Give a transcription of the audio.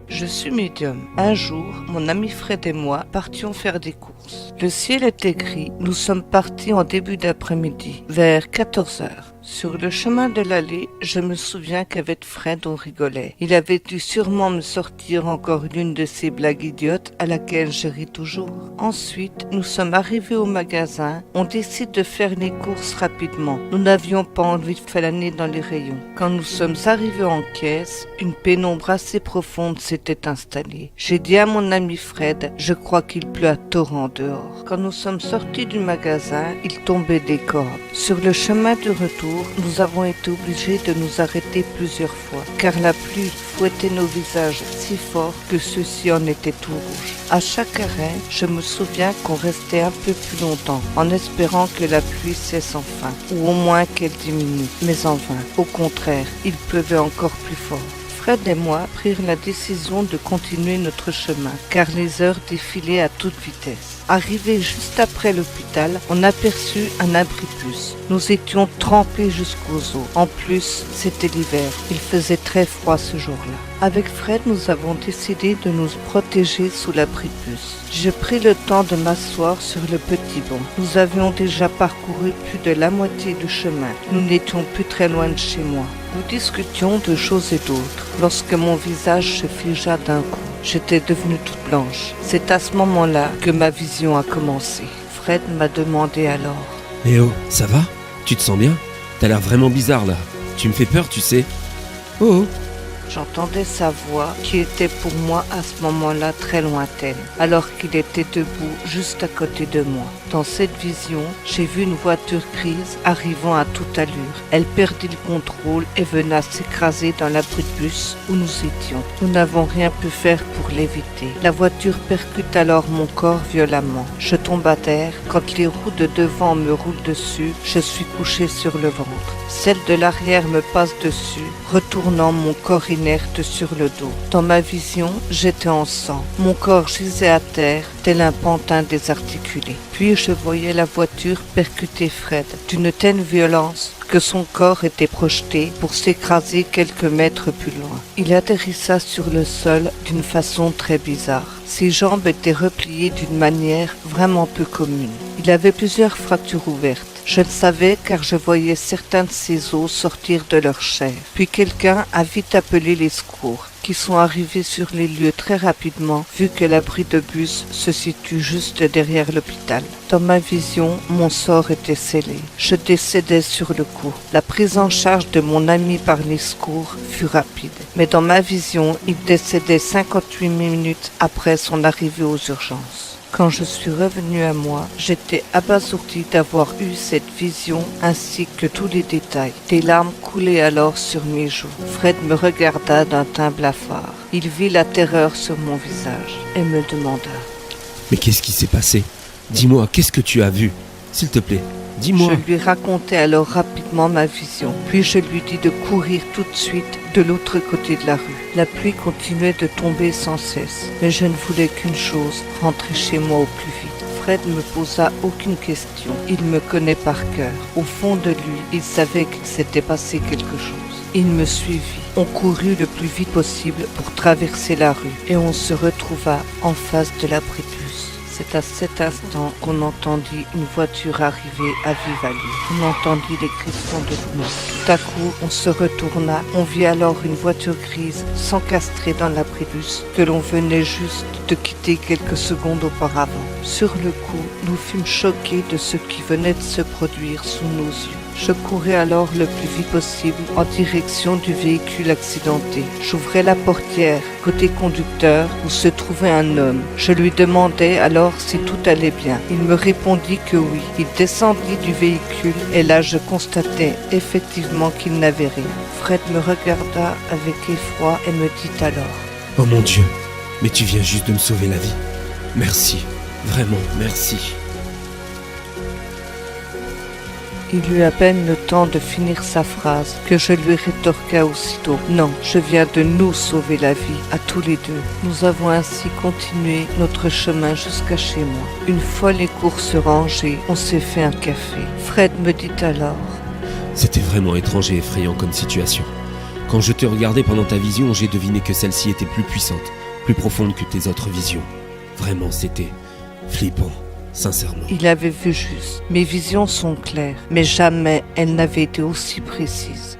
Je suis médium. Un jour, mon ami Fred et moi partions faire des courses. Le ciel était gris. Nous sommes partis en début d'après-midi, vers 14 heures. Sur le chemin de l'allée, je me souviens qu'avec Fred, on rigolait. Il avait dû sûrement me sortir encore l'une de ces blagues idiotes à laquelle je ris toujours. Ensuite, nous sommes arrivés au magasin. On décide de faire les courses rapidement. Nous n'avions pas envie de flâner dans les rayons. Quand nous sommes arrivés en caisse, une pénombre assez profonde s'était installée. J'ai dit à mon ami Fred, je crois qu'il pleut à torrent dehors. Quand nous sommes sortis du magasin, il tombait des cordes. Sur le chemin du retour, nous avons été obligés de nous arrêter plusieurs fois, car la pluie fouettait nos visages si fort que ceux-ci en étaient tout rouges. À chaque arrêt, je me souviens qu'on restait un peu plus longtemps, en espérant que la pluie cesse enfin, ou au moins qu'elle diminue. Mais en vain. Au contraire, il pleuvait encore plus fort. Fred et moi prirent la décision de continuer notre chemin, car les heures défilaient à toute vitesse. Arrivés juste après l'hôpital, on aperçut un abribus. Nous étions trempés jusqu'aux os. En plus, c'était l'hiver. Il faisait très froid ce jour-là. Avec Fred, nous avons décidé de nous protéger sous l'abribus. J'ai pris le temps de m'asseoir sur le petit banc. Nous avions déjà parcouru plus de la moitié du chemin. Nous n'étions plus très loin de chez moi. Nous discutions de choses et d'autres, lorsque mon visage se figea d'un coup. J'étais devenue toute blanche. C'est à ce moment-là que ma vision a commencé. Fred m'a demandé alors. « Eh oh, ça va? Tu te sens bien? T'as l'air vraiment bizarre là. Tu me fais peur, tu sais. » Oh. J'entendais sa voix qui était pour moi à ce moment-là très lointaine, alors qu'il était debout juste à côté de moi. Dans cette vision, j'ai vu une voiture grise arrivant à toute allure. Elle perdit le contrôle et venait s'écraser dans l'abribus où nous étions. Nous n'avons rien pu faire pour l'éviter. La voiture percute alors mon corps violemment. Je tombe à terre. Quand les roues de devant me roulent dessus, je suis couché sur le ventre. Celle de l'arrière me passe dessus, retournant mon corps inerte sur le dos. Dans ma vision, j'étais en sang. Mon corps gisait à terre, tel un pantin désarticulé. Puis je voyais la voiture percuter Fred d'une telle violence que son corps était projeté pour s'écraser quelques mètres plus loin. Il atterrissa sur le sol d'une façon très bizarre. Ses jambes étaient repliées d'une manière vraiment peu commune. Il avait plusieurs fractures ouvertes. Je le savais car je voyais certains de ses os sortir de leur chair. Puis quelqu'un a vite appelé les secours, qui sont arrivés sur les lieux très rapidement, vu que l'abri de bus se situe juste derrière l'hôpital. Dans ma vision, mon sort était scellé. Je décédais sur le coup. La prise en charge de mon ami par les secours fut rapide. Mais dans ma vision, il décédait 58 minutes après son arrivée aux urgences. Quand je suis revenu à moi, j'étais abasourdi d'avoir eu cette vision ainsi que tous les détails. Des larmes coulaient alors sur mes joues. Fred me regarda d'un teint blafard. Il vit la terreur sur mon visage et me demanda. « Mais qu'est-ce qui s'est passé? Dis-moi, qu'est-ce que tu as vu? S'il te plaît, dis-moi. » Je lui racontai alors rapidement ma vision. Puis je lui dis de courir tout de suite de l'autre côté de la rue. La pluie continuait de tomber sans cesse, mais je ne voulais qu'une chose, rentrer chez moi au plus vite. Fred ne me posa aucune question. Il me connaît par cœur. Au fond de lui, il savait qu'il s'était passé quelque chose. Il me suivit. On courut le plus vite possible pour traverser la rue et on se retrouva en face de l'abribus. C'est à cet instant qu'on entendit une voiture arriver à vive allure. On entendit les crissons de pneus. Tout à coup, on se retourna. On vit alors une voiture grise s'encastrer dans l'abribus que l'on venait juste de quitter quelques secondes auparavant. Sur le coup, nous fûmes choqués de ce qui venait de se produire sous nos yeux. Je courais alors le plus vite possible en direction du véhicule accidenté. J'ouvrais la portière, côté conducteur, où se trouvait un homme. Je lui demandai alors si tout allait bien. Il me répondit que oui. Il descendit du véhicule et là je constatai effectivement qu'il n'avait rien. Fred me regarda avec effroi et me dit alors. « Oh mon Dieu, mais tu viens juste de me sauver la vie. Merci, vraiment merci. » Il eut à peine le temps de finir sa phrase que je lui rétorqua aussitôt. Non, je viens de nous sauver la vie, à tous les deux. Nous avons ainsi continué notre chemin jusqu'à chez moi. Une fois les courses rangées, on s'est fait un café. Fred me dit alors. C'était vraiment étrange et effrayant comme situation. Quand je te regardais pendant ta vision, j'ai deviné que celle-ci était plus puissante, plus profonde que tes autres visions. Vraiment, c'était flippant, sincèrement. Il avait vu juste. Mes visions sont claires, mais jamais elles n'avaient été aussi précises.